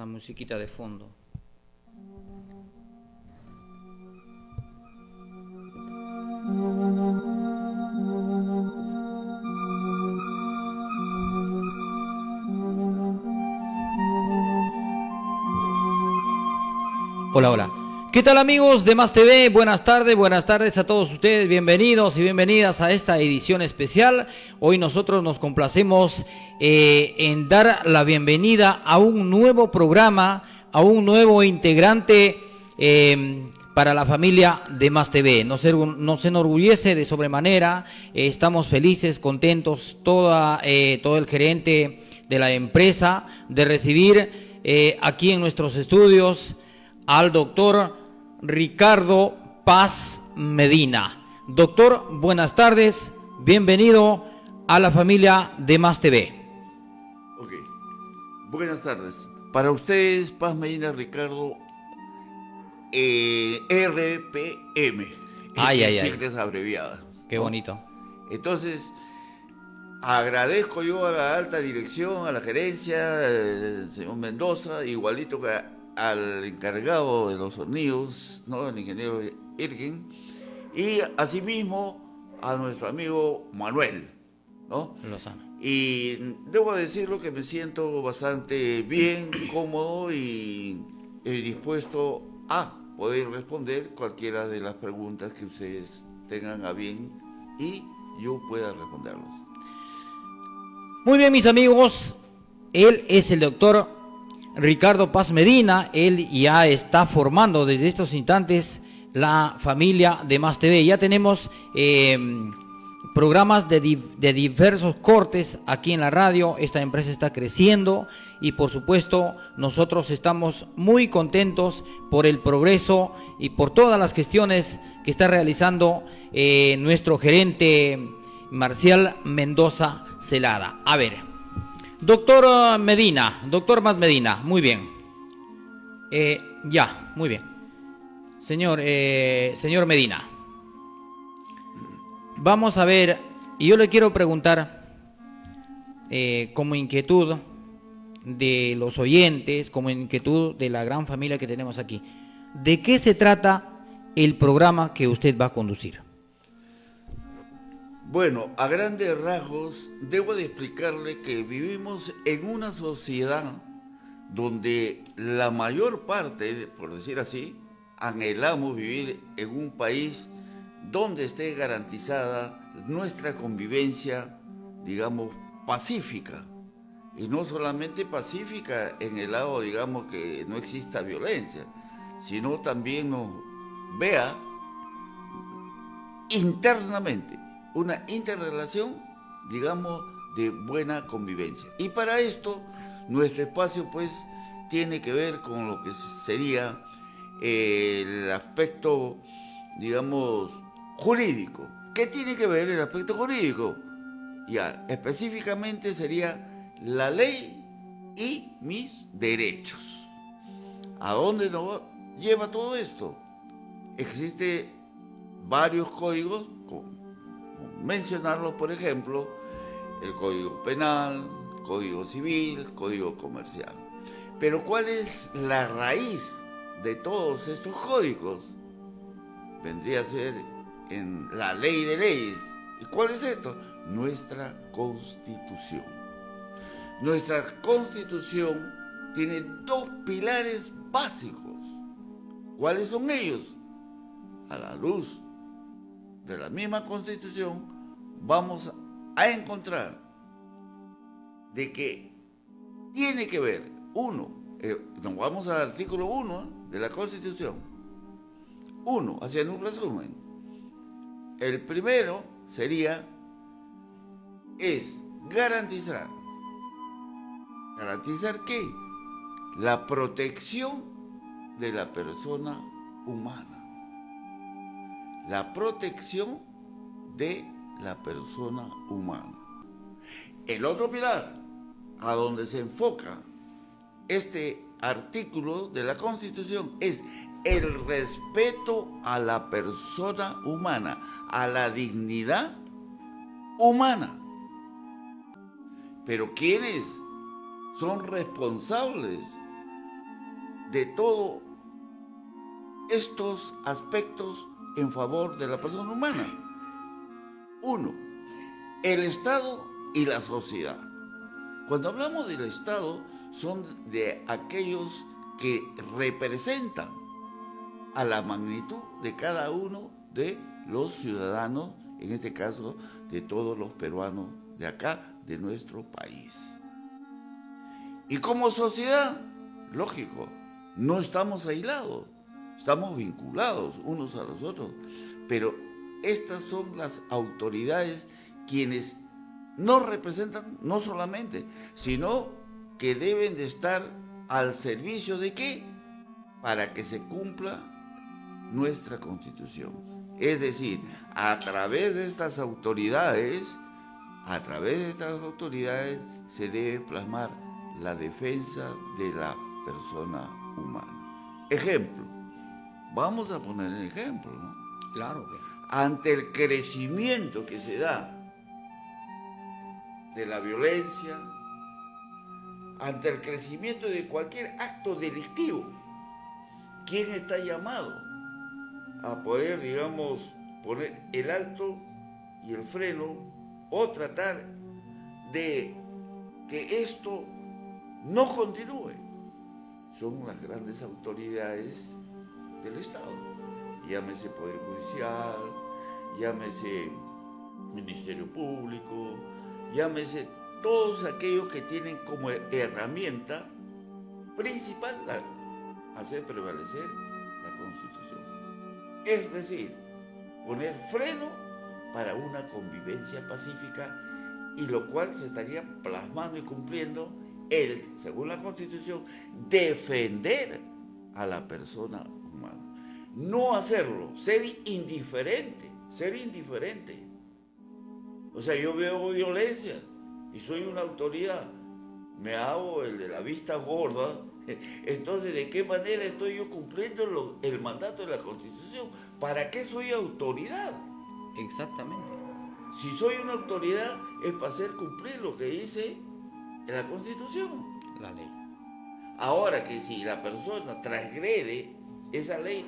Una musiquita de fondo. Hola, hola. ¿Qué tal amigos de Más TV? Buenas tardes a todos ustedes. Bienvenidos y bienvenidas a esta edición especial. Hoy nosotros nos complacemos en dar la bienvenida a un nuevo programa, a un nuevo integrante para la familia de Más TV. Nos enorgullece de sobremanera, estamos felices, contentos, todo el gerente de la empresa de recibir aquí en nuestros estudios al doctor Ricardo Paz Medina. Doctor, buenas tardes, bienvenido a la familia de Más TV. Ok, buenas tardes. Para ustedes, Paz Medina Ricardo, RPM, Ay. siglas abreviadas. Qué ¿no? bonito. Entonces, agradezco yo a la alta dirección, a la gerencia, señor Mendoza, igualito que al encargado de los sonidos, ¿no? El ingeniero Irgen, y asimismo a nuestro amigo Manuel, ¿no? Lozano. Y debo decirlo que me siento bastante bien, cómodo y dispuesto a poder responder cualquiera de las preguntas que ustedes tengan a bien y yo pueda responderlos. Muy bien, mis amigos, él es el doctor Ricardo Paz Medina. Él ya está formando desde estos instantes la familia de Más TV. Ya tenemos programas de diversos cortes aquí en la radio. Esta empresa está creciendo y por supuesto nosotros estamos muy contentos por el progreso y por todas las gestiones que está realizando nuestro gerente Marcial Mendoza Celada. A ver, doctor Paz Medina, muy bien. Muy bien. Señor Medina, vamos a ver, y yo le quiero preguntar, como inquietud de los oyentes, como inquietud de la gran familia que tenemos aquí, ¿de qué se trata el programa que usted va a conducir? Bueno, a grandes rasgos, debo de explicarle que vivimos en una sociedad donde la mayor parte, por decir así, anhelamos vivir en un país donde esté garantizada nuestra convivencia, digamos, pacífica. Y no solamente pacífica en el lado, digamos, que no exista violencia, sino también nos vea internamente una interrelación, digamos, de buena convivencia. Y para esto, nuestro espacio, pues, tiene que ver con lo que sería el aspecto, digamos, jurídico. ¿Qué tiene que ver el aspecto jurídico? Ya, específicamente sería la ley y mis derechos. ¿A dónde nos lleva todo esto? Existe varios códigos, mencionarlos, por ejemplo, el Código Penal, Código Civil, Código Comercial. Pero ¿cuál es la raíz de todos estos códigos? Vendría a ser en la ley de leyes. ¿Y cuál es esto? Nuestra Constitución. Nuestra Constitución tiene dos pilares básicos. ¿Cuáles son ellos? A la luz de la misma Constitución vamos a encontrar de que tiene que ver, nos vamos al artículo 1 de la Constitución. Haciendo un resumen. El primero es garantizar. ¿Garantizar qué? La protección de la persona humana. La protección de la persona humana. El otro pilar, a donde se enfoca este artículo de la Constitución, es el respeto a la persona humana, a la dignidad humana. Pero ¿quiénes son responsables de todos estos aspectos en favor de la persona humana. Uno, el Estado y la sociedad. Cuando hablamos del Estado, son de aquellos que representan a la magnitud de cada uno de los ciudadanos, en este caso de todos los peruanos de acá, de nuestro país. Y como sociedad, lógico, no estamos aislados, estamos vinculados unos a los otros, pero estas son las autoridades quienes nos representan no solamente, sino que deben de estar al servicio de ¿qué? Para que se cumpla nuestra Constitución. Es decir, a través de estas autoridades se debe plasmar la defensa de la persona humana. Ejemplo, vamos a poner el ejemplo, ¿no? Claro. Ante el crecimiento que se da de la violencia, ante el crecimiento de cualquier acto delictivo, ¿quién está llamado a poder, digamos, poner el alto y el freno o tratar de que esto no continúe? Son las grandes autoridades del Estado. Llámese Poder Judicial, llámese Ministerio Público, llámese todos aquellos que tienen como herramienta principal hacer prevalecer la Constitución. Es decir, poner freno para una convivencia pacífica, y lo cual se estaría plasmando y cumpliendo según la Constitución, defender a la persona humana. No hacerlo, ser indiferente. O sea, yo veo violencia y soy una autoridad, me hago el de la vista gorda. Entonces, ¿de qué manera estoy yo cumpliendo el mandato de la Constitución? ¿Para qué soy autoridad? Exactamente. Si soy una autoridad es para hacer cumplir lo que dice en la Constitución. La ley. Ahora que si la persona transgrede esa ley,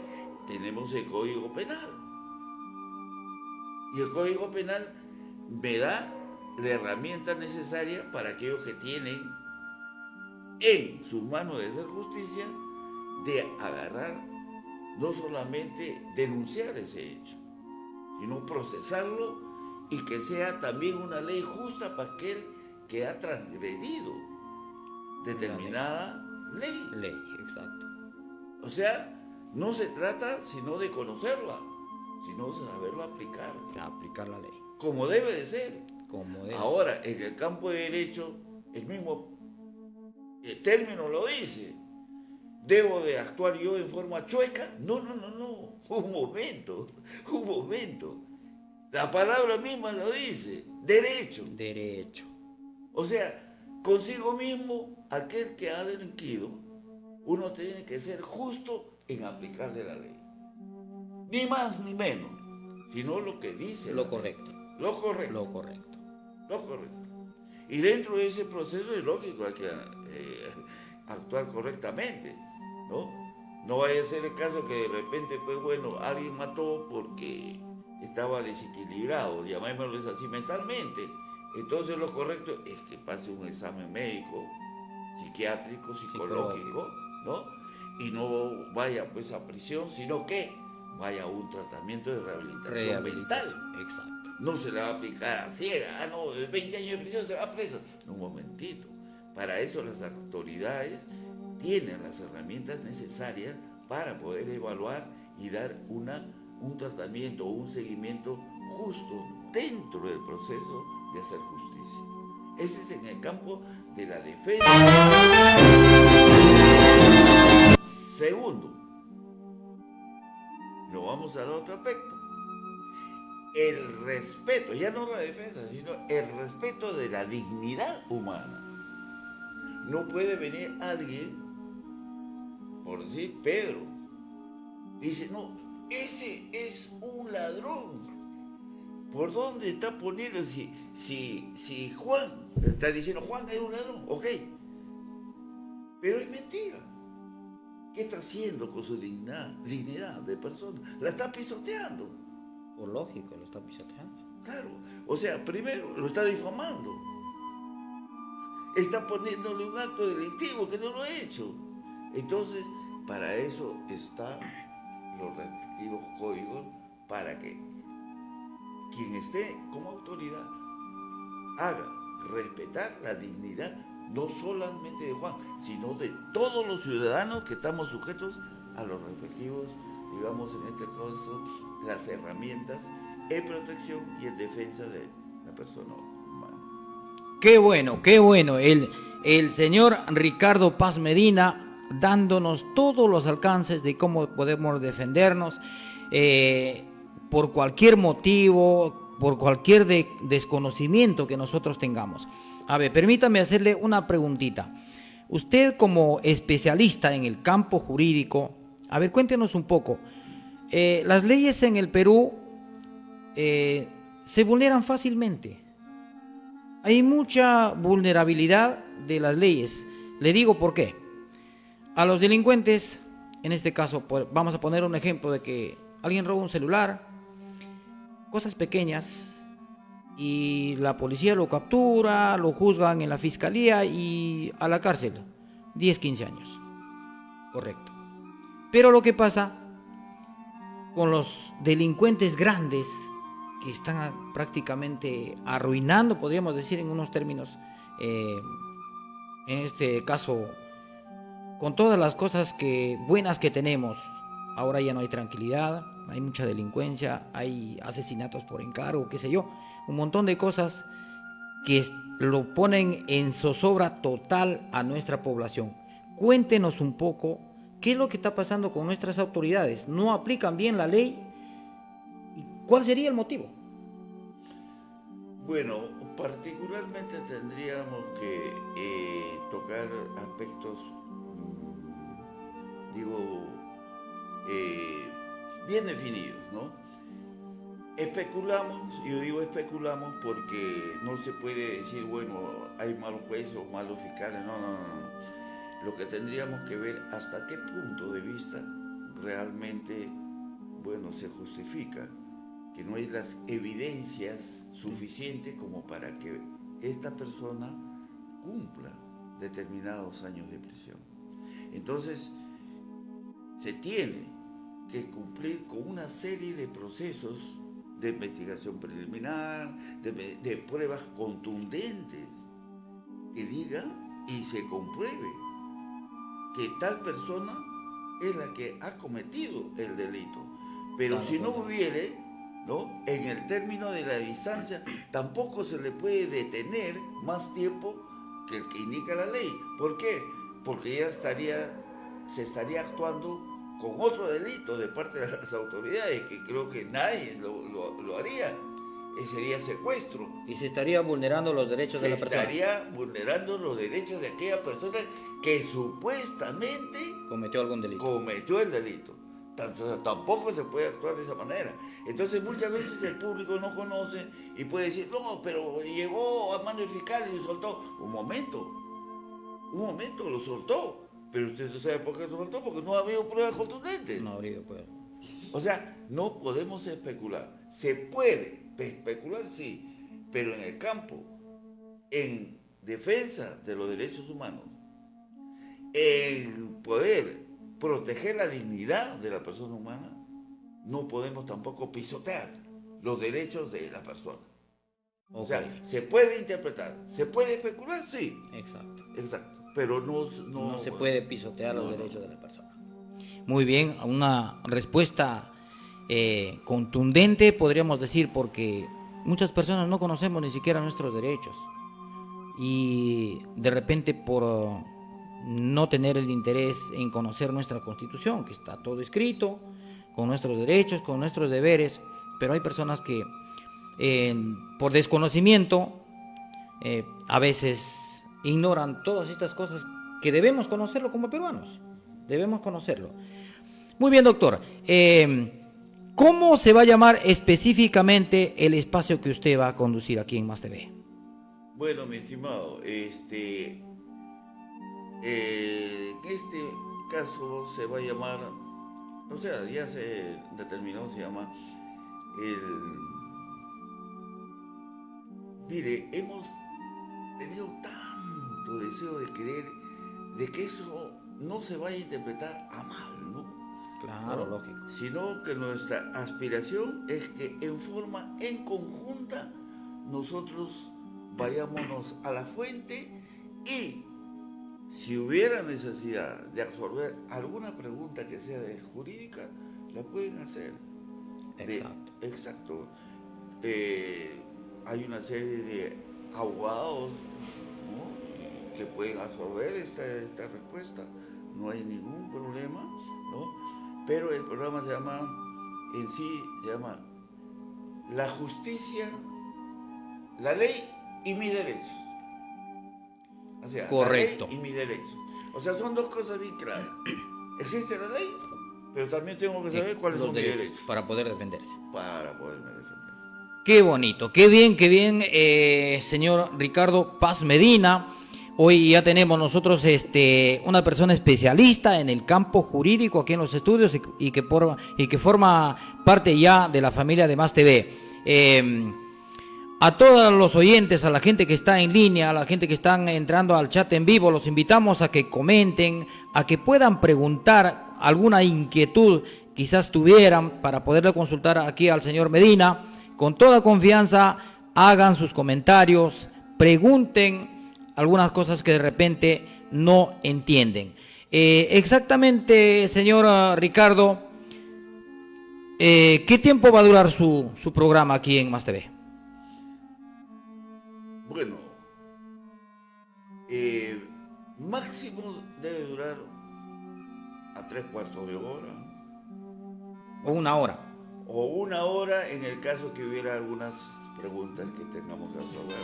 tenemos el Código Penal. Y el Código Penal me da la herramienta necesaria para aquellos que tienen en sus manos de hacer justicia, de agarrar, no solamente denunciar ese hecho, sino procesarlo y que sea también una ley justa para aquel que ha transgredido determinada ley. Ley, exacto. O sea, no se trata sino de conocerla, sino de saberlo aplicar. Aplicar la ley. Como debe de ser. Ahora, ser. en el campo de derecho, el mismo término lo dice. ¿Debo de actuar yo en forma chueca? No. Un momento. La palabra misma lo dice. Derecho. O sea, consigo mismo, aquel que ha delinquido, uno tiene que ser justo en aplicarle la ley. Ni más ni menos, sino lo que dice. Lo correcto. Y dentro de ese proceso es lógico, hay que actuar correctamente, ¿no? No vaya a ser el caso que de repente, pues bueno, alguien mató porque estaba desequilibrado, llamémoslo así mentalmente. Entonces lo correcto es que pase un examen médico, psiquiátrico, psicológico, ¿no? Y no vaya pues a prisión, sino que vaya a un tratamiento de rehabilitación mental. Exacto. No se le va a aplicar a ciega, no, 20 años de prisión se va preso. Un momentito. Para eso las autoridades tienen las herramientas necesarias para poder evaluar y dar un tratamiento o un seguimiento justo dentro del proceso de hacer justicia. Ese es en el campo de la defensa. Segundo, nos vamos al otro aspecto. El respeto, ya no la defensa, sino el respeto de la dignidad humana. No puede venir alguien, por decir Pedro, dice, no, ese es un ladrón. ¿Por dónde está poniendo? Si Juan está diciendo, Juan es un ladrón, ok. Pero es mentira. ¿Qué está haciendo con su dignidad de persona? La está pisoteando. Por lógico, lo está pisoteando. Claro. O sea, primero lo está difamando. Está poniéndole un acto delictivo que no lo ha hecho. Entonces, para eso están los respectivos códigos para que quien esté como autoridad haga respetar la dignidad no solamente de Juan, sino de todos los ciudadanos que estamos sujetos a los respectivos, digamos en este caso, las herramientas en protección y en defensa de la persona humana. Qué bueno, qué bueno. El señor Ricardo Paz Medina dándonos todos los alcances de cómo podemos defendernos por cualquier motivo, por cualquier desconocimiento que nosotros tengamos. A ver, permítame hacerle una preguntita. Usted como especialista en el campo jurídico, a ver, cuéntenos un poco. Las leyes en el Perú se vulneran fácilmente. Hay mucha vulnerabilidad de las leyes. Le digo por qué. A los delincuentes, en este caso, vamos a poner un ejemplo de que alguien roba un celular, cosas pequeñas, y la policía lo captura, lo juzgan en la fiscalía y a la cárcel, 10, 15 años. Correcto. Pero lo que pasa con los delincuentes grandes, que están prácticamente arruinando, podríamos decir en unos términos, en este caso, con todas las cosas buenas que tenemos, ahora ya no hay tranquilidad, hay mucha delincuencia, hay asesinatos por encargo, qué sé yo, un montón de cosas que lo ponen en zozobra total a nuestra población. Cuéntenos un poco qué es lo que está pasando con nuestras autoridades. ¿No aplican bien la ley? ¿Cuál sería el motivo? Bueno, particularmente tendríamos que tocar aspectos, bien definidos, ¿no? Especulamos, yo digo especulamos porque no se puede decir, bueno, hay malos jueces o malos fiscales, no. Lo que tendríamos que ver hasta qué punto de vista realmente, bueno, se justifica que no hay las evidencias suficientes como para que esta persona cumpla determinados años de prisión. Entonces, se tiene que cumplir con una serie de procesos de investigación preliminar, de pruebas contundentes, que digan y se compruebe que tal persona es la que ha cometido el delito. Pero claro, si no hubiere, ¿no?, en el término de la distancia, tampoco se le puede detener más tiempo que el que indica la ley. ¿Por qué? Porque ya se estaría actuando con otro delito de parte de las autoridades, que creo que nadie lo haría. Sería secuestro. Y se estaría vulnerando los derechos de la persona. Se estaría vulnerando los derechos de aquella persona que supuestamente cometió algún delito. Cometió el delito. Tampoco se puede actuar de esa manera. Entonces muchas veces el público no conoce y puede decir, no, pero llegó a mano del fiscal y lo soltó. Un momento, lo soltó. Pero usted sabe por qué lo soltó, porque no ha habido pruebas contundentes. No ha habido pruebas. O sea, no podemos especular. Se puede especular, sí, pero en el campo, en defensa de los derechos humanos, en poder proteger la dignidad de la persona humana, no podemos tampoco pisotear los derechos de la persona. Okay. O sea, se puede interpretar, se puede especular, sí. Exacto. Pero no se puede pisotear los derechos de la persona. Muy bien, una respuesta contundente, podríamos decir, porque muchas personas no conocemos ni siquiera nuestros derechos. Y de repente por no tener el interés en conocer nuestra Constitución, que está todo escrito, con nuestros derechos, con nuestros deberes, pero hay personas que por desconocimiento a veces ignoran todas estas cosas que debemos conocerlo como peruanos, debemos conocerlo. Muy bien, doctor. ¿Cómo se va a llamar específicamente el espacio que usted va a conducir aquí en Más TV? Bueno, mi estimado, en este caso se va a llamar, o sea, ya se determinó, se llama el... Mire, hemos tenido tanto deseo de querer, de que eso no se vaya a interpretar a mal, ¿no? Claro, ¿no? lógico. Sino que nuestra aspiración es que en forma en conjunta nosotros vayámonos a la fuente y si hubiera necesidad de absorber alguna pregunta que sea de jurídica, la pueden hacer. Exacto. Exacto. Hay una serie de abogados, ¿no?, que pueden absorber esta respuesta. No hay ningún problema, ¿no? Pero el programa se llama La Justicia, la Ley y mi Derecho. O sea, correcto. La ley y mi derecho. O sea, son dos cosas bien claras. Existe la ley, pero también tengo que saber cuáles son mis derechos. Para poder defenderse. Para poderme defender. Qué bonito, qué bien, señor Ricardo Paz Medina. Hoy ya tenemos nosotros una persona especialista en el campo jurídico aquí en los estudios y que forma parte ya de la familia de Más TV. A todos los oyentes, a la gente que está en línea, a la gente que están entrando al chat en vivo, los invitamos a que comenten, a que puedan preguntar alguna inquietud quizás tuvieran para poderle consultar aquí al señor Medina. Con toda confianza, hagan sus comentarios, pregunten algunas cosas que de repente no entienden. Exactamente, señor Ricardo, ¿qué tiempo va a durar su programa aquí en Más TV? Bueno, máximo debe durar a 3/4 de hora. ¿O una hora? O una hora en el caso que hubiera algunas preguntas que tengamos que resolver.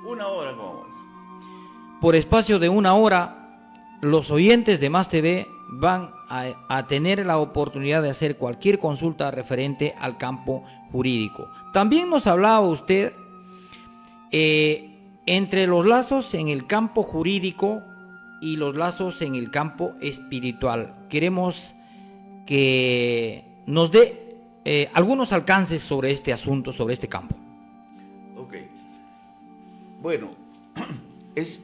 Una hora como más. Por espacio de una hora, los oyentes de Más TV van a tener la oportunidad de hacer cualquier consulta referente al campo jurídico. También nos hablaba usted entre los lazos en el campo jurídico y los lazos en el campo espiritual. Queremos que nos dé algunos alcances sobre este asunto, sobre este campo. Ok. Bueno, es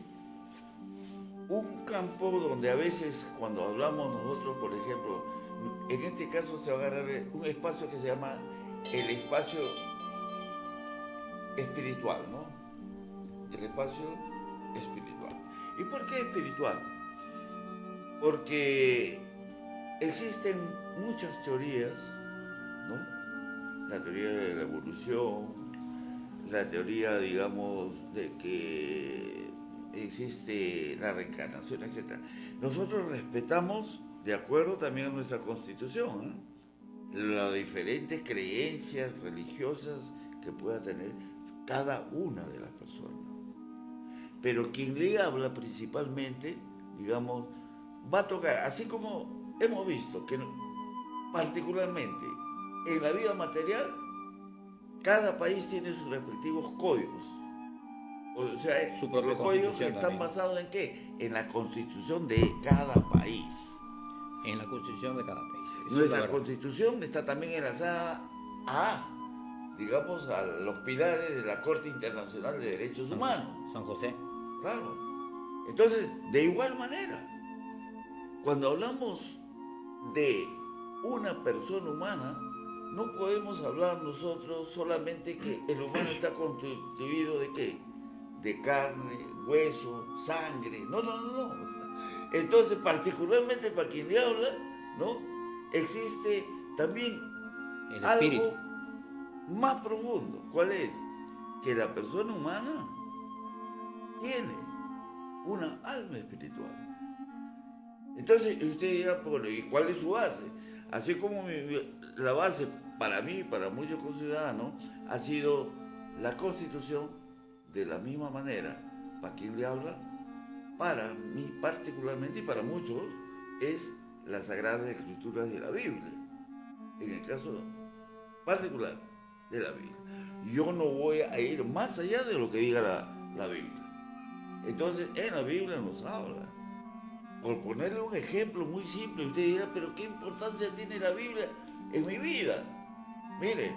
un campo donde a veces cuando hablamos nosotros, por ejemplo, en este caso se va a agarrar un espacio que se llama el espacio espiritual, ¿no? El espacio espiritual. ¿Y por qué espiritual? Porque existen muchas teorías, ¿no? La teoría de la evolución, la teoría, digamos, de que existe la reencarnación, etc. Nosotros respetamos, de acuerdo también a nuestra Constitución, las diferentes creencias religiosas que pueda tener cada una de las personas. Pero quien le habla principalmente, digamos, va a tocar, así como hemos visto que particularmente en la vida material, cada país tiene sus respectivos códigos. O sea, los códigos están basados en ¿qué? En la constitución de cada país. En la constitución de cada país. Nuestra constitución está también enlazada digamos, a los pilares de la Corte Internacional de Derechos Humanos. San José. Claro. Entonces, de igual manera, cuando hablamos de una persona humana, no podemos hablar nosotros solamente que el humano está constituido de ¿qué? De carne, hueso, sangre. No. Entonces, particularmente para quien le habla, ¿no? Existe también el espíritu. Algo más profundo. ¿Cuál es? Que la persona humana tiene una alma espiritual. Entonces, usted dirá, bueno, ¿y cuál es su base? Así como la base para mí y para muchos conciudadanos ha sido la Constitución, de la misma manera, para quien le habla, para mí particularmente y para muchos, es las Sagradas Escrituras de la Biblia. En el caso particular de la Biblia. Yo no voy a ir más allá de lo que diga la Biblia. Entonces, en la Biblia nos habla. Por ponerle un ejemplo muy simple, usted dirá, pero ¿qué importancia tiene la Biblia en mi vida? Mire,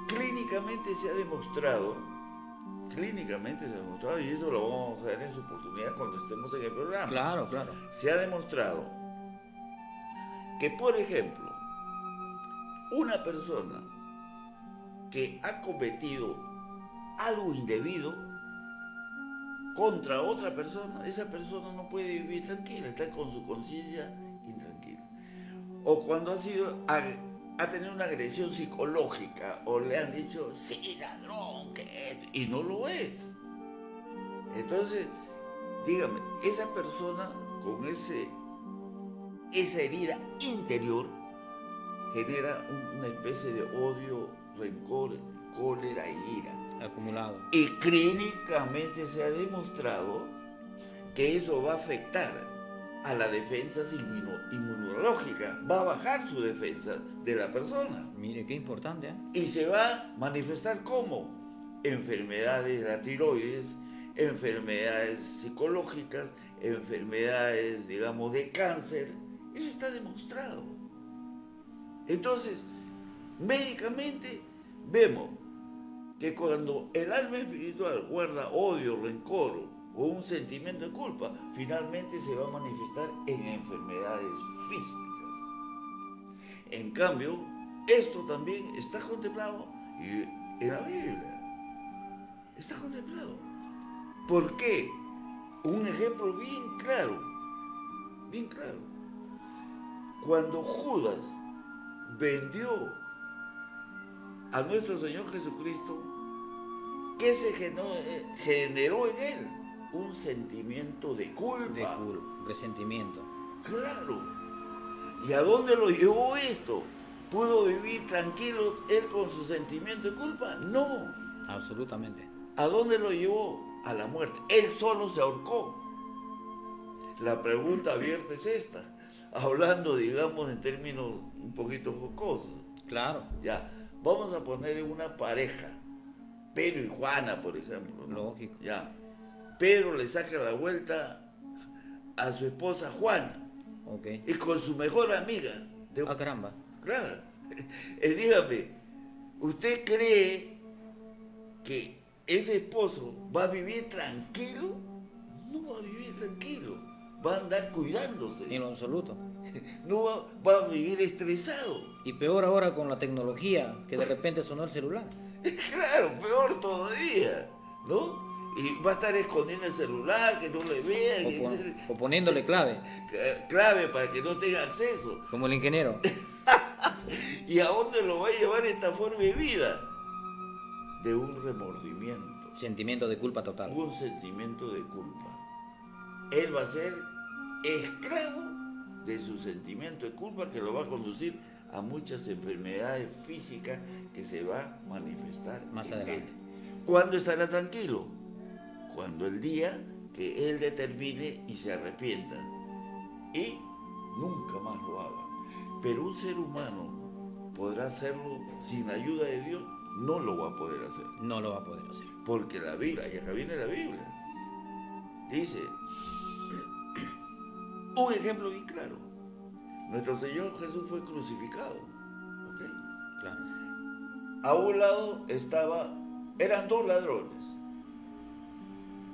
clínicamente se ha demostrado, y eso lo vamos a ver en su oportunidad cuando estemos en el programa. Claro, claro. Se ha demostrado que, por ejemplo, una persona que ha cometido algo indebido contra otra persona, esa persona no puede vivir tranquila, está con su conciencia intranquila. O cuando ha tenido una agresión psicológica, o le han dicho, sí, ladrón, y no lo es. Entonces, dígame, esa persona con esa herida interior genera una especie de odio, rencor, cólera y ira. Acumulado. Y clínicamente se ha demostrado que eso va a afectar a la defensa inmunológica, va a bajar su defensa de la persona. Mire, qué importante, ¿eh? Y se va a manifestar como enfermedades de la tiroides, enfermedades psicológicas, enfermedades, digamos, de cáncer. Eso está demostrado. Entonces, médicamente vemos que cuando el alma espiritual guarda odio, rencor o un sentimiento de culpa, finalmente se va a manifestar en enfermedades físicas. En cambio, esto también está contemplado en la Biblia. Está contemplado. ¿Por qué? Un ejemplo bien claro. Cuando Judas vendió a nuestro Señor Jesucristo, ¿qué se generó en él? Un sentimiento de culpa. Resentimiento. Claro. ¿Y a dónde lo llevó esto? ¿Pudo vivir tranquilo él con su sentimiento de culpa? No. Absolutamente. ¿A dónde lo llevó? A la muerte. Él solo se ahorcó. La pregunta abierta es esta, hablando, digamos, en términos un poquito jocosos. Claro. Ya, vamos a poner una pareja, Pedro y Juana, por ejemplo, ¿no? Lógico. Ya, Pedro le saca la vuelta a su esposa Juana, Ok. y con su mejor amiga. Ah, caramba. Claro. Dígame, ¿usted cree que ese esposo va a vivir tranquilo? No va a vivir tranquilo, va a andar cuidándose. En lo absoluto. No va a vivir estresado. Y peor ahora con la tecnología, que de repente sonó el celular. Claro, peor todavía, ¿no? Y va a estar escondiendo el celular, que no le vean. O poniéndole clave, Clave para que no tenga acceso. como el ingeniero. ¿Y a dónde lo va a llevar esta forma de vida? De un remordimiento. Sentimiento de culpa total. Un sentimiento de culpa. Él va a ser esclavo de su sentimiento de culpa, que lo va a conducir a muchas enfermedades físicas que se va a manifestar Más en adelante. él. ¿Cuándo estará tranquilo? Cuando el día que él determine y se arrepienta y nunca más lo haga. Pero un ser humano podrá hacerlo sin la ayuda de Dios, no lo va a poder hacer. No lo va a poder hacer. Porque la Biblia, y acá viene la Biblia, dice, un ejemplo bien claro, nuestro Señor Jesús fue crucificado, ¿ok? Claro. A un lado eran dos ladrones.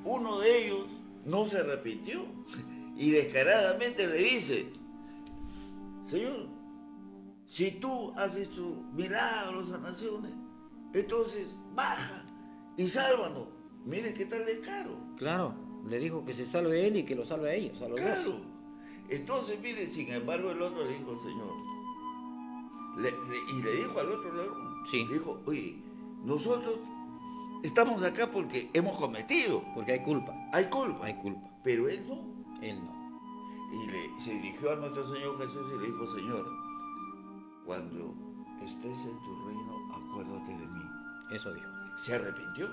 Uno de ellos no se arrepintió y descaradamente le dice, Señor, si tú has hecho milagros, sanaciones, entonces baja y sálvanos. Miren qué tal descaro. Claro, le dijo que se salve él y que lo salve a ellos, a los Claro. dos. Entonces, miren, sin embargo, el otro le dijo al Señor, y le dijo al otro ladrón, Sí. le dijo, oye, nosotros estamos acá porque hemos cometido, Porque hay culpa. hay culpa, Hay culpa. pero él no. Él no. Y se dirigió a nuestro Señor Jesús y le dijo, Señor, cuando estés en tu reino, acuérdate de mí. Eso dijo. Se arrepintió.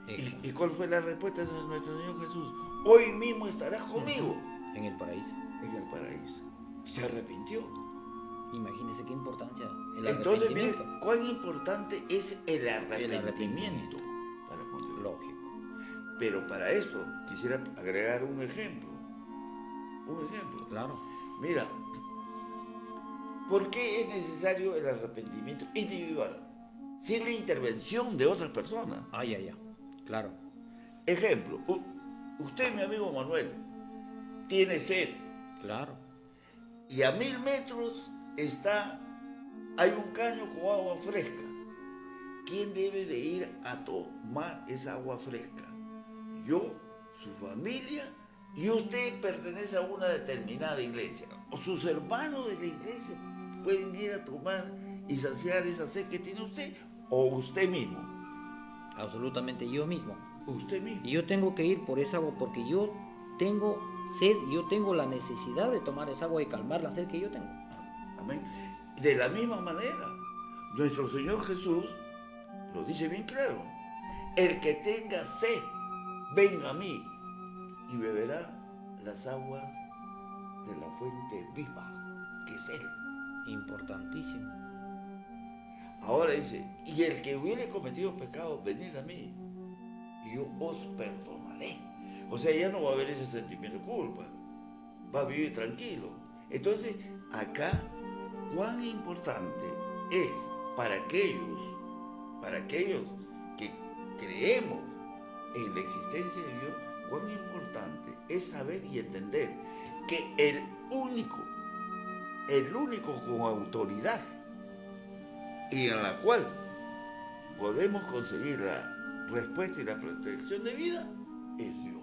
Eso. ¿Y cuál fue la respuesta de nuestro Señor Jesús? Hoy mismo estarás conmigo En el paraíso. en el paraíso. Se arrepintió. Imagínese qué importancia el Entonces, miren, arrepentimiento. cuán importante es el arrepentimiento arrepentimiento. para con Dios. Lógico. Pero para esto quisiera agregar un ejemplo. Un ejemplo. Claro. Mira, ¿por qué es necesario el arrepentimiento individual? Sin la intervención de otras personas. Ay. Claro. Ejemplo, usted, mi amigo Manuel, tiene sed Claro. y a 1000 metros hay un caño con agua fresca. ¿Quién debe de ir a tomar esa agua fresca? Yo, su familia, y usted pertenece a una determinada iglesia. O sus hermanos de la iglesia pueden ir a tomar y saciar esa sed que tiene usted, o usted mismo. Absolutamente yo mismo. Usted mismo. Y yo tengo que ir por esa agua porque yo tengo sed, yo tengo la necesidad de tomar esa agua y calmar la sed que yo tengo. Amén. De la misma manera, nuestro Señor Jesús lo dice bien claro. El que tenga sed, venga a mí y beberá las aguas de la fuente viva, que es Él. Importantísimo. Ahora dice, y el que hubiere cometido pecado, venid a mí y yo os perdonaré. O sea, ya no va a haber ese sentimiento de culpa, va a vivir tranquilo. Entonces, acá, cuán importante es para aquellos que creemos en la existencia de Dios, cuán importante es saber y entender que el único con autoridad y en la cual podemos conseguir la respuesta y la protección de vida es Dios.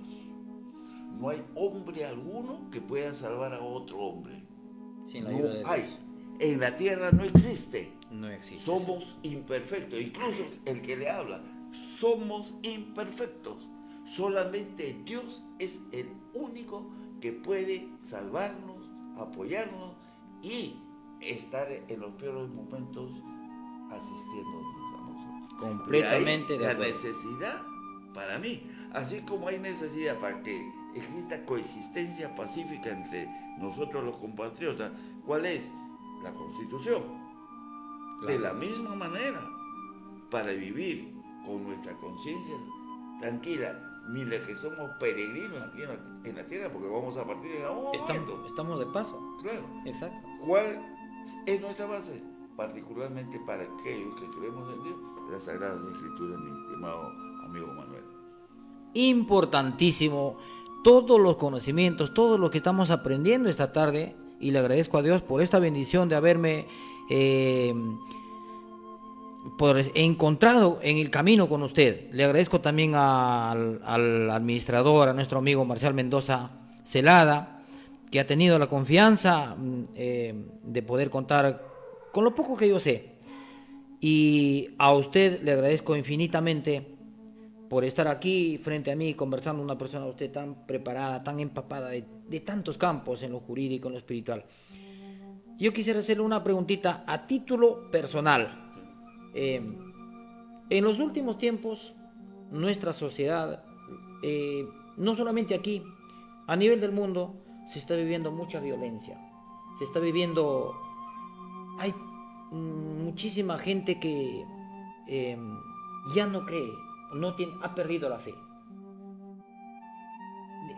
No hay hombre alguno que pueda salvar a otro hombre. Sin la ayuda de Dios. Hay. En la tierra no existe. No existe. Somos imperfectos. Incluso el que le habla, somos imperfectos. Solamente Dios es el único que puede salvarnos, apoyarnos y estar en los peores momentos asistiéndonos a nosotros. Completamente de la acuerdo. necesidad para mí, así como hay necesidad para que exista coexistencia pacífica entre nosotros los compatriotas, ¿cuál es? La Constitución. Claro. De la misma manera, para vivir con nuestra conciencia tranquila, mira que somos peregrinos aquí en la tierra, porque vamos a partir de algún momento. Estamos de paso. Claro. Exacto. ¿Cuál es nuestra base? Particularmente para aquellos que creemos en Dios, las Sagradas Escrituras, mi estimado amigo Manuel. Importantísimo todos los conocimientos, todo lo que estamos aprendiendo esta tarde, y le agradezco a Dios por esta bendición de haberme encontrado en el camino con usted. Le agradezco también al administrador, a nuestro amigo Marcial Mendoza Celada, que ha tenido la confianza de poder contar con lo poco que yo sé. Y a usted le agradezco infinitamente por estar aquí frente a mí conversando, una persona usted tan preparada, tan empapada de tantos campos en lo jurídico, en lo espiritual. Yo quisiera hacerle una preguntita a título personal. En los últimos tiempos, nuestra sociedad, no solamente aquí, a nivel del mundo, se está viviendo mucha violencia. Se está viviendo... Hay muchísima gente que ya no cree, ha perdido la fe.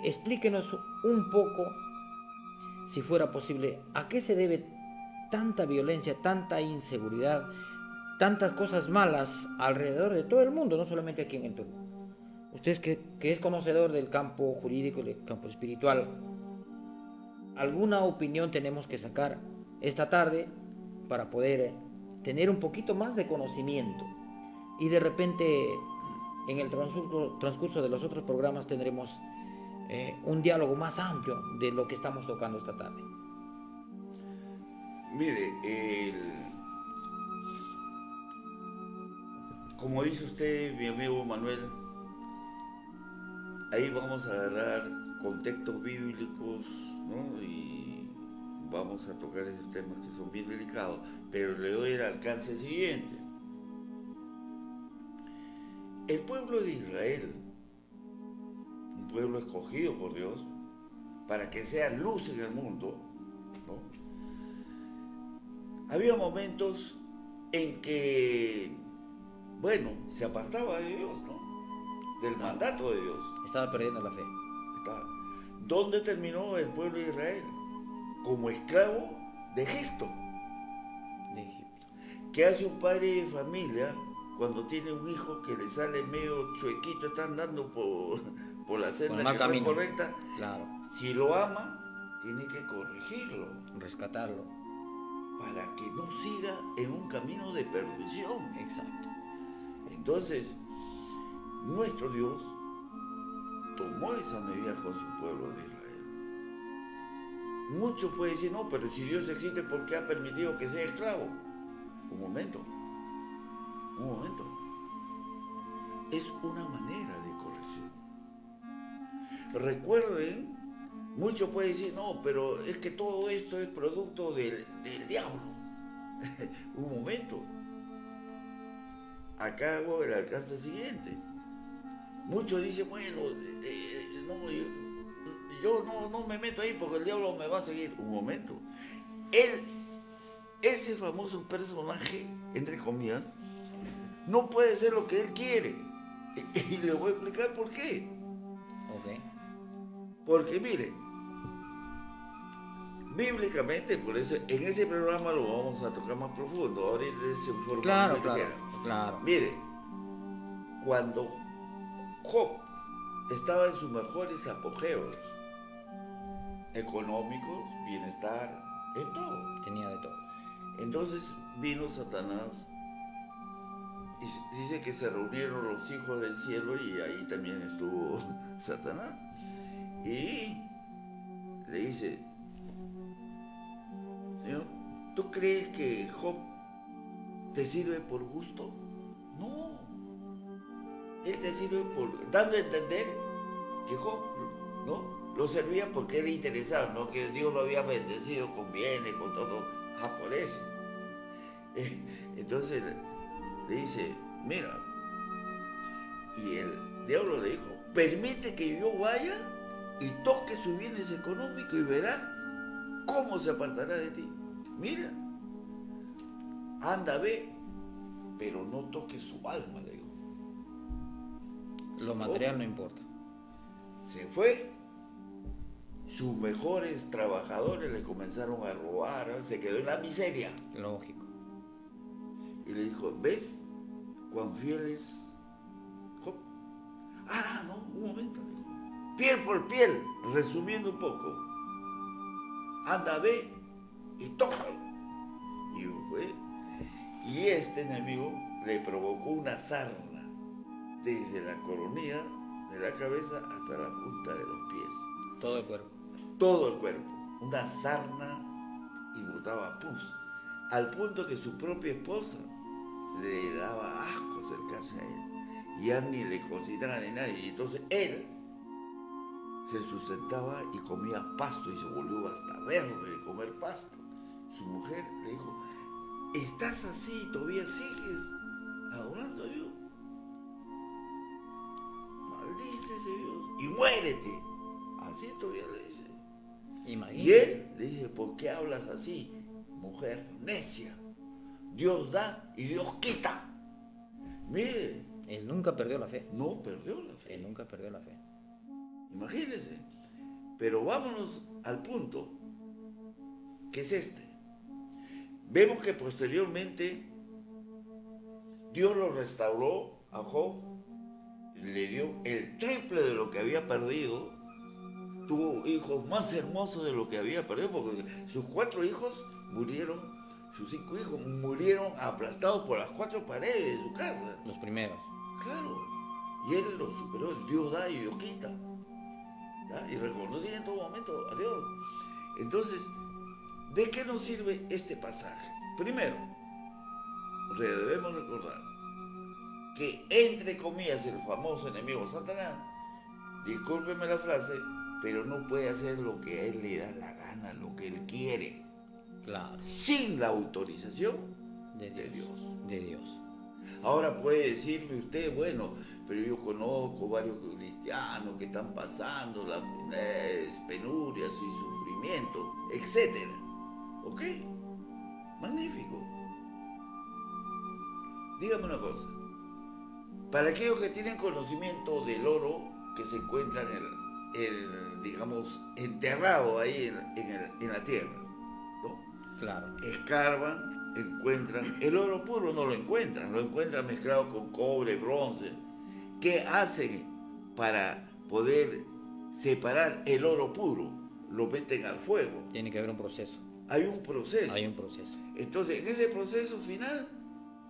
Explíquenos un poco, si fuera posible, a qué se debe tanta violencia, tanta inseguridad, tantas cosas malas alrededor de todo el mundo, no solamente aquí en el Perú. Usted que es conocedor del campo jurídico y del campo espiritual, ¿alguna opinión tenemos que sacar esta tarde para poder tener un poquito más de conocimiento? Y de repente, en el transcurso de los otros programas tendremos un diálogo más amplio de lo que estamos tocando esta tarde. Mire, como dice usted, mi amigo Manuel, ahí vamos a agarrar contextos bíblicos, ¿no? Y vamos a tocar esos temas que son bien delicados, pero le doy el alcance siguiente. El pueblo de Israel, un pueblo escogido por Dios, para que sea luz en el mundo, ¿no? Había momentos en que, bueno, se apartaba de Dios, ¿no? del mandato de Dios. Estaba perdiendo la fe. ¿Dónde terminó el pueblo de Israel? Como esclavo de Egipto. ¿Qué hace un padre de familia cuando tiene un hijo que le sale medio chuequito, está andando por la senda que no es correcta? Claro. Si lo ama, tiene que corregirlo. Rescatarlo. Para que no siga en un camino de perdición. Exacto. Entonces, nuestro Dios tomó esa medida con su pueblo de Israel. Muchos pueden decir, no, pero si Dios existe, ¿por qué ha permitido que sea esclavo? Un momento. Es una manera de corrección. Recuerden, muchos pueden decir, no, pero es que todo esto es producto del diablo. Un momento. Acá hago el alcance siguiente. Muchos dicen, bueno, yo no me meto ahí porque el diablo me va a seguir. Un momento. Ese famoso personaje, entre comillas, no puede ser lo que él quiere. Y le voy a explicar por qué. Ok. Porque mire, bíblicamente, por eso en ese programa lo vamos a tocar más profundo. Ahora es en forma claro. Mire, cuando Job estaba en sus mejores apogeos económicos, bienestar, en todo. Tenía de todo. Entonces vino Satanás y dice que se reunieron los hijos del cielo y ahí también estuvo Satanás. Y le dice, Señor, ¿tú crees que Job te sirve por gusto? No. Él te sirve dando a entender que Job, ¿no?, lo servía porque era interesado, ¿no?, que Dios lo había bendecido con bienes, con todo. Por eso. Entonces le dice, mira, y el diablo le dijo, permite que yo vaya y toque sus bienes económicos y verás cómo se apartará de ti. Mira, anda, ve, pero no toques su alma, le dijo. Lo material no importa. Se fue. Sus mejores trabajadores le comenzaron a robar, se quedó en la miseria. Lógico. Y le dijo, ¿ves cuán fiel es Job? No, un momento. Piel por piel, resumiendo un poco. Anda, ve y tócalo. Y fue. Y este enemigo le provocó una sarna desde la coronilla de la cabeza hasta la punta de los pies. Todo el cuerpo. Todo el cuerpo. Una sarna y botaba pus. Al punto que su propia esposa le daba asco acercarse a él. Ya ni le cocinaba ni nada. Y entonces él se sustentaba y comía pasto y se volvió hasta verde de comer pasto. Su mujer le dijo, ¿estás así y todavía sigues adorando a Dios? Maldícese Dios y muérete. Así todavía le dice. Imagínate. Y él le dice, ¿por qué hablas así? Mujer necia. Dios da y Dios quita. Mire. Él nunca perdió la fe. No perdió la fe. Él nunca perdió la fe. Imagínense. Pero vámonos al punto, que es este. Vemos que posteriormente Dios lo restauró a Job, le dio el triple de lo que había perdido, tuvo hijos más hermosos de lo que había perdido, porque sus 4 hijos murieron, sus 5 hijos murieron aplastados por las 4 paredes de su casa. Los primeros. Claro. Y él lo superó, Dios da y Dios quita. ¿Ya? Y reconocía en todo momento a Dios. Entonces, ¿de qué nos sirve este pasaje? Primero, debemos recordar que, entre comillas, el famoso enemigo Satanás, discúlpeme la frase, pero no puede hacer lo que a él le da la gana, lo que él quiere. Claro. Sin la autorización de Dios. De Dios. Ahora puede decirme usted, bueno, pero yo conozco varios cristianos que están pasando las penurias y sufrimientos, etc. ¿Ok? Magnífico. Dígame una cosa. Para aquellos que tienen conocimiento del oro que se encuentra digamos, enterrado ahí en la tierra, ¿no? Claro. Escarban, encuentran, el oro puro no lo encuentran mezclado con cobre, bronce. ¿Qué hacen para poder separar el oro puro? Lo meten al fuego. Tiene que haber un proceso. Hay un proceso. Hay un proceso. Entonces, en ese proceso final,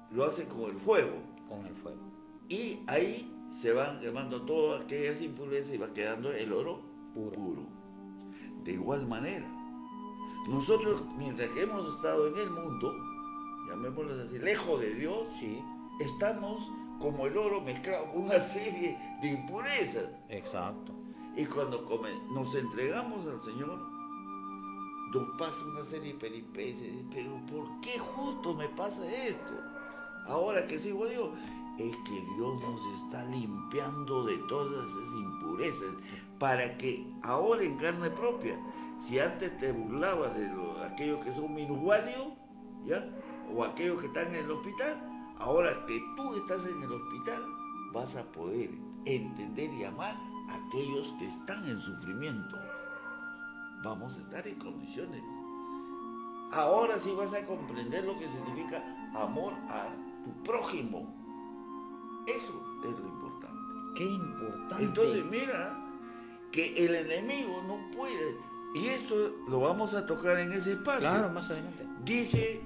lo hacen con el fuego. Con el fuego. Y ahí se van quemando todas aquellas impurezas y va quedando el oro puro. De igual manera, nosotros, mientras que hemos estado en el mundo, llamémoslo así, lejos de Dios, Sí. estamos como el oro mezclado con una serie de impurezas. Exacto. Y cuando nos entregamos al Señor, nos pasa una serie de peripecias. Pero ¿por qué justo me pasa esto? Ahora que sigo a Dios, es que Dios nos está limpiando de todas esas impurezas para que ahora en carne propia, si antes te burlabas de aquellos que son minusválidos, ¿ya? O aquellos que están en el hospital, ahora que tú estás en el hospital, vas a poder entender y amar a aquellos que están en sufrimiento. Vamos a estar en condiciones. Ahora sí vas a comprender lo que significa amor a tu prójimo. Eso es lo importante. Qué importante. Entonces mira que el enemigo no puede, y esto lo vamos a tocar en ese espacio. Claro, más adelante. Dice,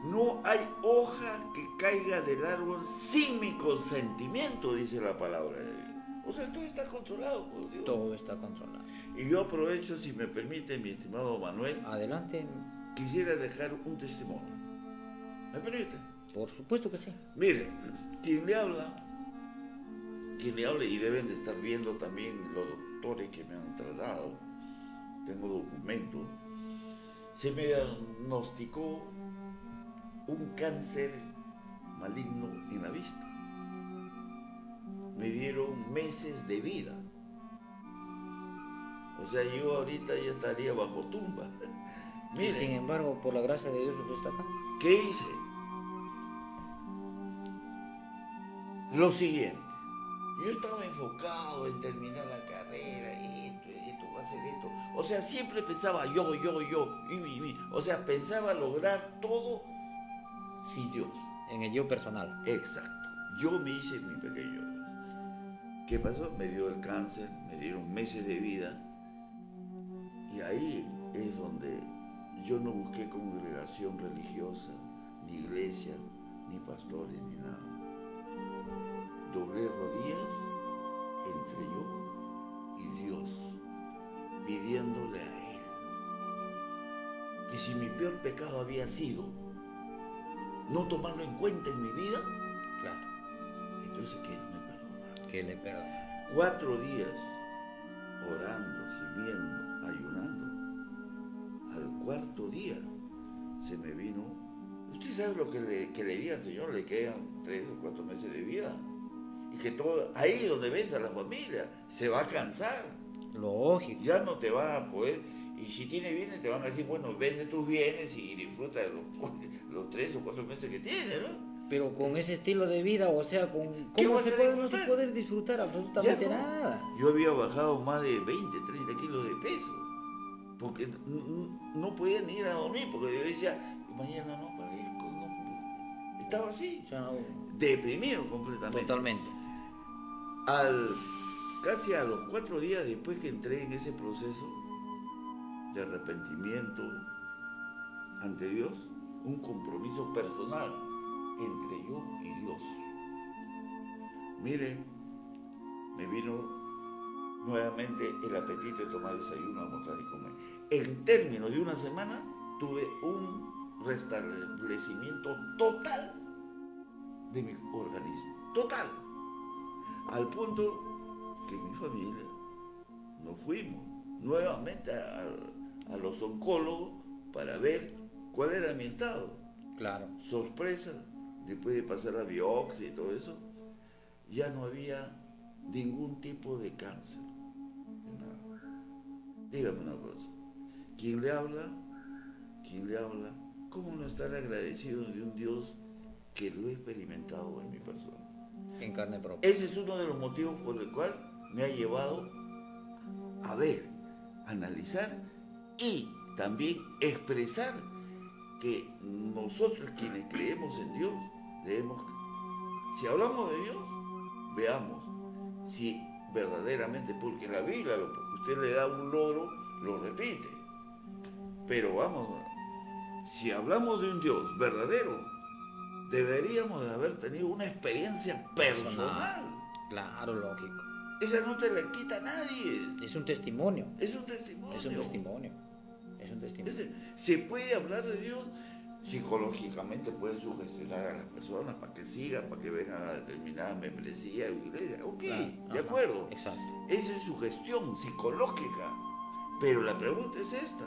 no hay hoja que caiga del árbol sin mi consentimiento, dice la palabra de Dios. O sea, todo está controlado por Dios. Todo está controlado. Y yo aprovecho, si me permite, mi estimado Manuel, Adelante. quisiera dejar un testimonio. ¿Me permite? Por supuesto que sí. Mire, quien le habla, y deben de estar viendo también los doctores que me han tratado, tengo documentos, se me diagnosticó un cáncer maligno en la vista. Me dieron meses de vida. O sea, yo ahorita ya estaría bajo tumba. Y sin embargo, por la gracia de Dios, usted está acá. ¿Qué hice? Lo siguiente. Yo estaba enfocado en terminar la carrera, esto, va a ser esto. O sea, siempre pensaba yo, y. O sea, pensaba lograr todo sin Dios. En el yo personal. Exacto. Yo me hice mi pequeño Dios. ¿Qué pasó? Me dio el cáncer, me dieron meses de vida. Y ahí es donde yo no busqué congregación religiosa, ni iglesia, ni pastores, ni nada. Doblé rodillas entre yo y Dios, pidiéndole a Él que si mi peor pecado había sido no tomarlo en cuenta en mi vida, Claro. entonces que Él me perdonara. Que le perdone. 4 días orando, gimiendo, ayunando. Al 4.º día se me vino. ¿Usted sabe lo que le di al Señor? Le quedan 3 o 4 meses de vida. Y que todo, ahí donde ves a la familia, se va a cansar. Lógico. Ya no te va a poder. Y si tiene bienes, te van a decir, bueno, vende tus bienes y disfruta de los 3 o 4 meses que tiene, ¿no? Pero con ese estilo de vida, o sea, ¿Qué ¿cómo vas se a puede no disfrutar? se poder disfrutar absolutamente Ya no. nada? Yo había bajado más de 20, 30 kilos de peso. Porque no podía ni ir a dormir, porque yo decía, mañana no aparezco, no. Estaba así, O sea, no, deprimido completamente. totalmente. Casi a los 4 días después que entré en ese proceso de arrepentimiento ante Dios, un compromiso personal entre yo y Dios. Miren, me vino nuevamente el apetito de tomar desayuno, almorzar y comer. En términos de una semana, tuve un restablecimiento total de mi organismo. Total. Al punto que mi familia nos fuimos nuevamente a los oncólogos para ver cuál era mi estado. Claro. Sorpresa, después de pasar la biopsia y todo eso, ya no había ningún tipo de cáncer. Nada. Dígame una cosa, ¿quién le habla? ¿Cómo no estar agradecido de un Dios que lo he experimentado en mi persona? En carne propia. Ese es uno de los motivos por el cual me ha llevado a ver, analizar y también expresar que nosotros quienes creemos en Dios debemos, si hablamos de Dios, veamos si verdaderamente, porque la Biblia, usted le da un loro, lo repite, pero vamos, si hablamos de un Dios verdadero, deberíamos de haber tenido una experiencia personal. Claro, lógico. Esa no te la quita nadie. Es un testimonio. Es un testimonio. Es un testimonio. Es un testimonio. Se puede hablar de Dios, psicológicamente puede sugestionar a las personas para que sigan, para que vengan a determinada membresía o iglesia. Ok, Claro, de acuerdo. Exacto. Esa es sugestión psicológica. Pero la pregunta es esta.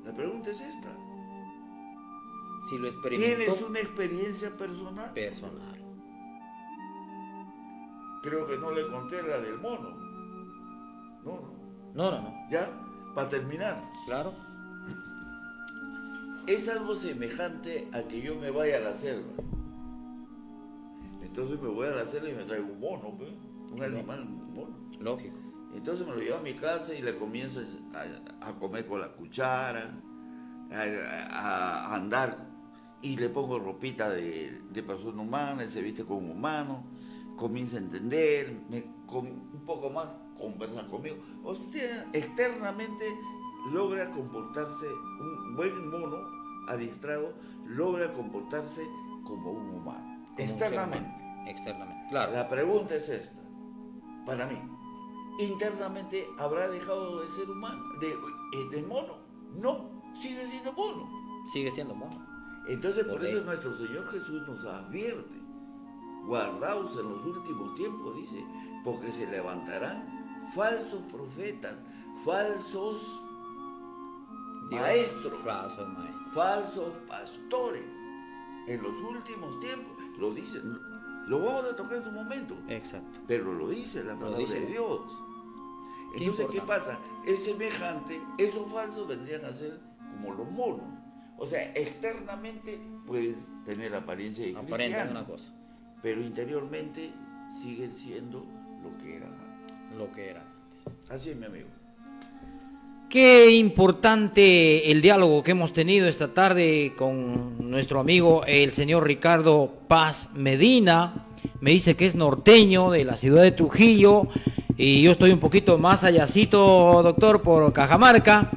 La pregunta es esta. Si lo experimentó. ¿Tienes una experiencia personal? Personal. Creo que no le conté la del mono. No. No. ¿Ya? Para terminar. Claro. Es algo semejante a que yo me vaya a la selva. Entonces me voy a la selva y me traigo un mono, ¿ve? Un animal, un mono. Lógico. Entonces me lo llevo a mi casa y le comienzo a comer con la cuchara, a andar, y le pongo ropita de persona humana, él se viste como humano, comienza a entender, un poco más conversa conmigo. O sea, externamente logra comportarse, un buen mono adiestrado logra comportarse como un humano. Externamente. Externamente, claro. La pregunta es esta, para mí. Internamente habrá dejado de ser humano, de mono. No, sigue siendo mono. Sigue siendo mono. Entonces por eso nuestro Señor Jesús nos advierte. Guardaos en los últimos tiempos, dice, porque se levantarán falsos profetas, falsos maestros, falsos pastores. En los últimos tiempos, lo dice, lo vamos a tocar en su momento. Exacto. Pero lo dice la palabra de Dios. Entonces, ¿qué pasa? Es semejante, esos falsos vendrían a ser como los monos. O sea, externamente pueden tener apariencia de cristiano, una cosa, pero interiormente siguen siendo lo que eran antes. Lo que era. Así es, mi amigo. Qué importante el diálogo que hemos tenido esta tarde con nuestro amigo el señor Ricardo Paz Medina. Me dice que es norteño de la ciudad de Trujillo y yo estoy un poquito más allácito, doctor, por Cajamarca.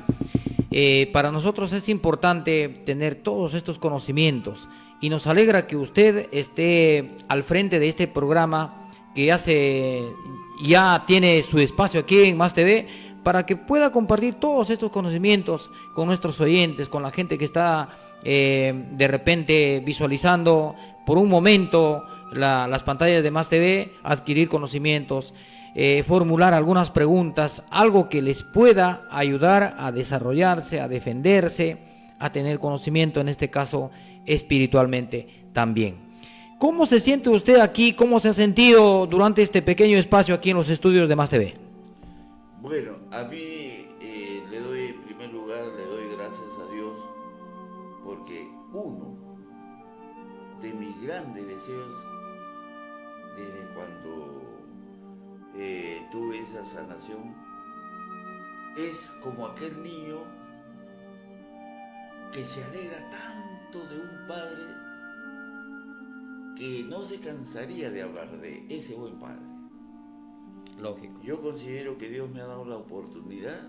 Para nosotros es importante tener todos estos conocimientos y nos alegra que usted esté al frente de este programa que ya tiene su espacio aquí en Más TV, para que pueda compartir todos estos conocimientos con nuestros oyentes, con la gente que está de repente visualizando por un momento las pantallas de Más TV, adquirir conocimientos, formular algunas preguntas, algo que les pueda ayudar a desarrollarse, a defenderse, a tener conocimiento, en este caso espiritualmente también. ¿Cómo se siente usted aquí? ¿Cómo se ha sentido durante este pequeño espacio aquí en los estudios de Más TV? Bueno, a mí le doy, en primer lugar, le doy gracias a Dios porque uno de mis grandes deseos desde cuando tuve esa sanación es como aquel niño que se alegra tanto de un padre que no se cansaría de hablar de ese buen padre. Lógico. Yo considero que Dios me ha dado la oportunidad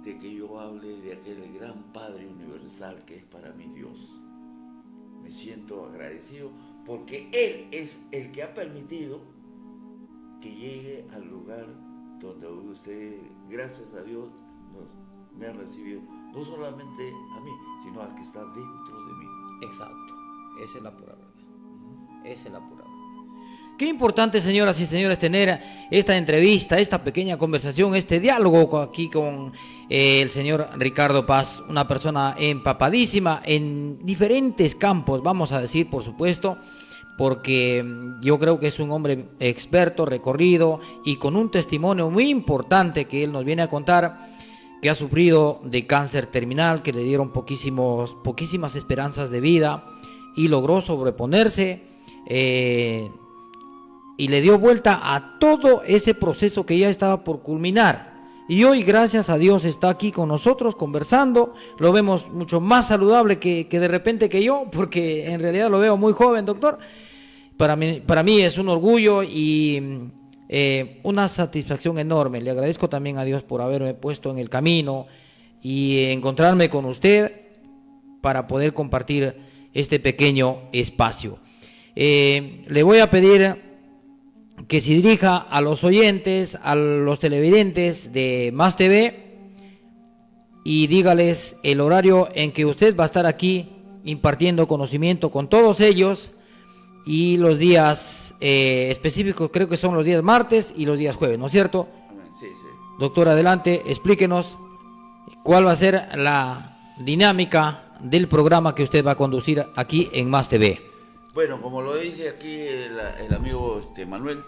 de que yo hable de aquel gran Padre universal que es para mí Dios. Me siento agradecido porque Él es el que ha permitido que llegue al lugar donde usted, gracias a Dios, me ha recibido, no solamente a mí, sino al que está dentro de mí. Exacto, esa es la pura verdad. Esa es la pura verdad. Qué importante, señoras y señores, tener esta entrevista, esta pequeña conversación, este diálogo aquí con el señor Ricardo Paz, una persona empapadísima en diferentes campos, vamos a decir, por supuesto, porque yo creo que es un hombre experto, recorrido y con un testimonio muy importante que él nos viene a contar, que ha sufrido de cáncer terminal, que le dieron poquísimas esperanzas de vida y logró sobreponerse y le dio vuelta a todo ese proceso que ya estaba por culminar. Y hoy, gracias a Dios, está aquí con nosotros conversando. Lo vemos mucho más saludable que de repente que yo, porque en realidad lo veo muy joven, doctor. Para mí es un orgullo y una satisfacción enorme. Le agradezco también a Dios por haberme puesto en el camino y encontrarme con usted para poder compartir este pequeño espacio. Le voy a pedir que se dirija a los oyentes, a los televidentes de Más TV y dígales el horario en que usted va a estar aquí impartiendo conocimiento con todos ellos, y los días específicos creo que son los días martes y los días jueves, ¿no es cierto? Sí, sí. Doctor, adelante, explíquenos cuál va a ser la dinámica del programa que usted va a conducir aquí en Más TV. Bueno, como lo dice aquí el amigo Manuel,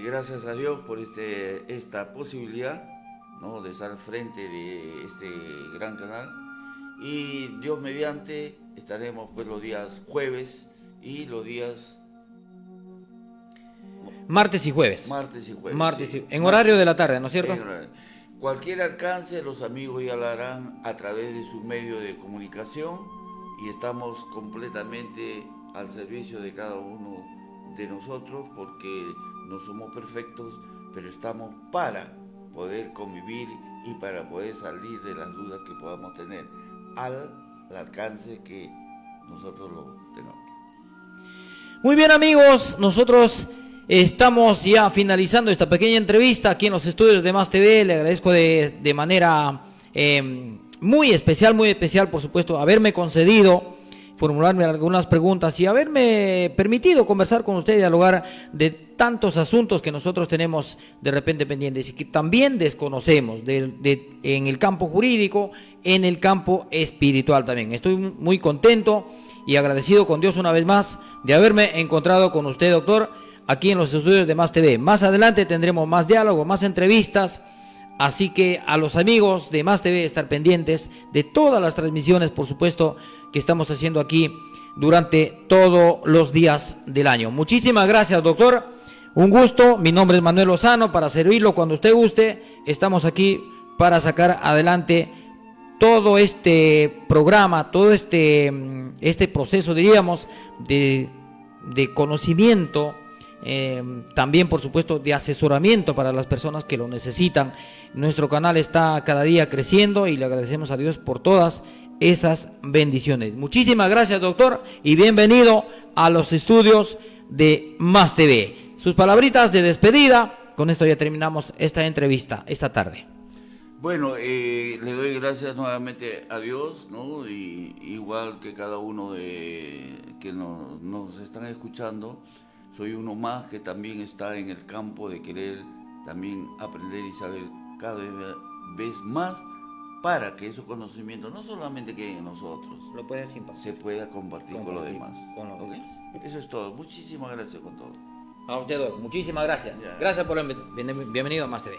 gracias a Dios por esta posibilidad, ¿no?, de estar al frente de este gran canal, y Dios mediante estaremos pues los días jueves y los días martes y jueves. Martes y jueves. Martes sí. en horario de la tarde, ¿no es cierto? Cualquier alcance, los amigos ya lo harán a través de su medio de comunicación, y estamos completamente al servicio de cada uno de nosotros, porque no somos perfectos, pero estamos para poder convivir y para poder salir de las dudas que podamos tener al alcance que nosotros lo tengamos. Muy bien, amigos, nosotros estamos ya finalizando esta pequeña entrevista aquí en los estudios de Más TV. Le agradezco de manera muy especial, por supuesto, haberme concedido formularme algunas preguntas y haberme permitido conversar con usted y dialogar de tantos asuntos que nosotros tenemos de repente pendientes y que también desconocemos en el campo jurídico, en el campo espiritual también. Estoy muy contento y agradecido con Dios una vez más de haberme encontrado con usted, doctor, aquí en los estudios de Más TV. Más adelante tendremos más diálogo, más entrevistas, así que a los amigos de Más TV estar pendientes de todas las transmisiones, por supuesto, que estamos haciendo aquí durante todos los días del año. Muchísimas gracias, doctor. Un gusto. Mi nombre es Manuel Lozano, para servirlo cuando usted guste. Estamos aquí para sacar adelante todo este programa, todo este proceso, diríamos, de conocimiento, también, por supuesto, de asesoramiento para las personas que lo necesitan. Nuestro canal está cada día creciendo y le agradecemos a Dios por todas esas bendiciones. Muchísimas gracias, doctor, y bienvenido a los estudios de Más TV. Sus palabritas de despedida. Con esto ya terminamos esta entrevista esta tarde. Bueno, le doy gracias nuevamente a Dios, ¿no? Y igual que cada uno de que nos están escuchando, soy uno más que también está en el campo de querer también aprender y saber cada vez más, para que esos conocimientos no solamente queden en nosotros, se pueda compartir con los demás. ¿Okay? Eso es todo. Muchísimas gracias con todo. A usted, muchísimas gracias. Gracias por bienvenido a Más TV.